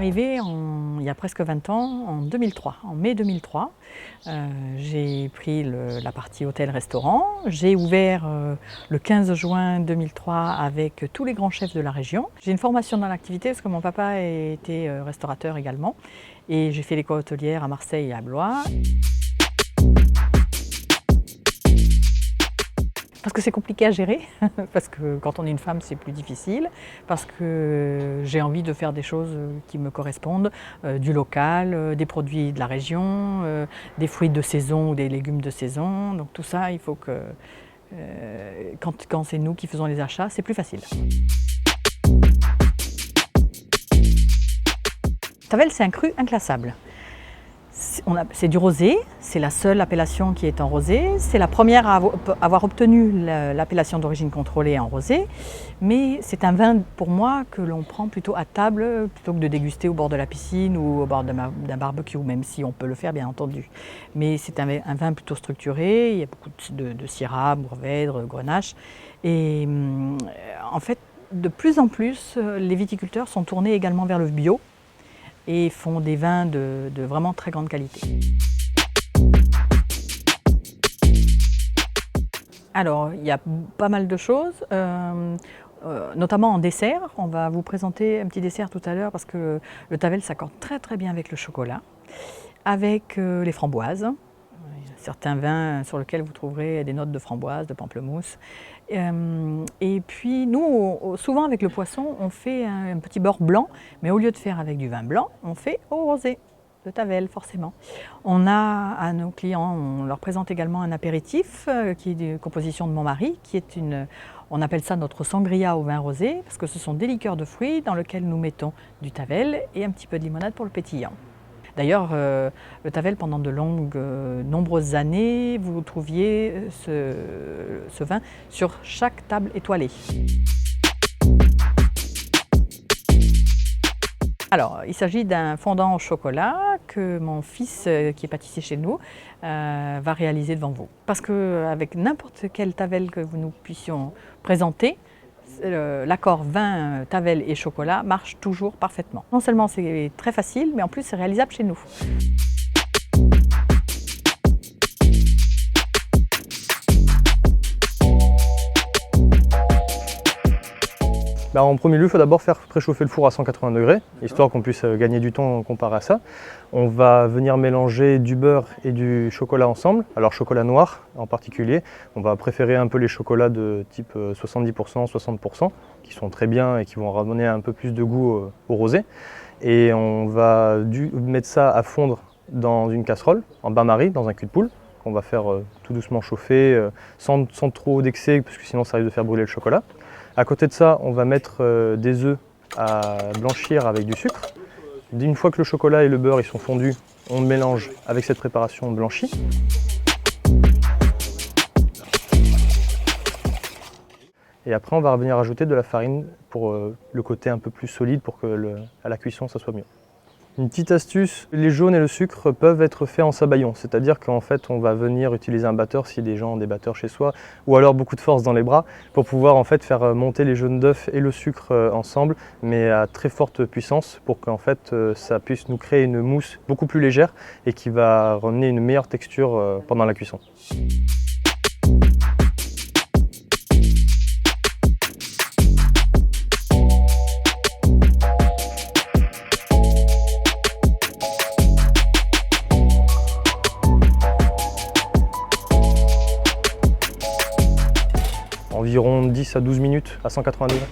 arrivée il y a presque 20 ans, en 2003, en mai 2003. J'ai pris la partie hôtel-restaurant. J'ai ouvert le 15 juin 2003 avec tous les grands chefs de la région. J'ai une formation dans l'activité parce que mon papa était restaurateur également. Et j'ai fait l'école hôtelière à Marseille et à Blois. Parce que c'est compliqué à gérer, parce que quand on est une femme c'est plus difficile, parce que j'ai envie de faire des choses qui me correspondent, du local, des produits de la région, des fruits de saison ou des légumes de saison. Donc tout ça, il faut que, quand c'est nous qui faisons les achats, c'est plus facile. Tavel, c'est un cru inclassable. C'est du rosé, c'est la seule appellation qui est en rosé. C'est la première à avoir obtenu l'appellation d'origine contrôlée en rosé. Mais c'est un vin pour moi que l'on prend plutôt à table plutôt que de déguster au bord de la piscine ou au bord d'un barbecue, même si on peut le faire bien entendu. Mais c'est un vin plutôt structuré, il y a beaucoup de syrah, mourvèdre, grenache. Et en fait, de plus en plus, les viticulteurs sont tournés également vers le bio et font des vins de vraiment très grande qualité. Alors, il y a pas mal de choses, notamment en dessert. On va vous présenter un petit dessert tout à l'heure parce que le Tavel s'accorde très très bien avec le chocolat, avec les framboises. Certains vins sur lesquels vous trouverez des notes de framboise, de pamplemousse. Et puis nous, souvent avec le poisson, on fait un petit beurre blanc, mais au lieu de faire avec du vin blanc, on fait au rosé, de Tavel forcément. On a à nos clients, on leur présente également un apéritif qui est de composition de mon mari, qui est on appelle ça notre sangria au vin rosé, parce que ce sont des liqueurs de fruits dans lesquelles nous mettons du Tavel et un petit peu de limonade pour le pétillant. D'ailleurs, le Tavel, pendant de nombreuses années, vous trouviez ce vin sur chaque table étoilée. Alors, il s'agit d'un fondant au chocolat que mon fils, qui est pâtissier chez nous, va réaliser devant vous. Parce qu'avec n'importe quel Tavel que nous puissions présenter, l'accord vin, Tavel et chocolat marche toujours parfaitement. Non seulement c'est très facile, mais en plus c'est réalisable chez nous. En premier lieu, il faut d'abord faire préchauffer le four à 180 degrés, histoire qu'on puisse gagner du temps comparé à ça. On va venir mélanger du beurre et du chocolat ensemble, alors chocolat noir en particulier. On va préférer un peu les chocolats de type 70%, 60%, qui sont très bien et qui vont ramener un peu plus de goût au rosé. Et on va mettre ça à fondre dans une casserole, en bain-marie, dans un cul de poule, qu'on va faire tout doucement chauffer, sans trop d'excès, parce que sinon ça risque de faire brûler le chocolat. À côté de ça, on va mettre des œufs à blanchir avec du sucre. Une fois que le chocolat et le beurre ils sont fondus, on mélange avec cette préparation blanchie. Et après, on va venir ajouter de la farine pour le côté un peu plus solide, pour que à la cuisson ça soit mieux. Une petite astuce, les jaunes et le sucre peuvent être faits en sabayon, c'est-à-dire qu'en fait on va venir utiliser un batteur si des gens ont des batteurs chez soi, ou alors beaucoup de force dans les bras, pour pouvoir en fait faire monter les jaunes d'œufs et le sucre ensemble, mais à très forte puissance, pour qu'en fait ça puisse nous créer une mousse beaucoup plus légère et qui va ramener une meilleure texture pendant la cuisson. Environ 10 à 12 minutes à 180 degrés.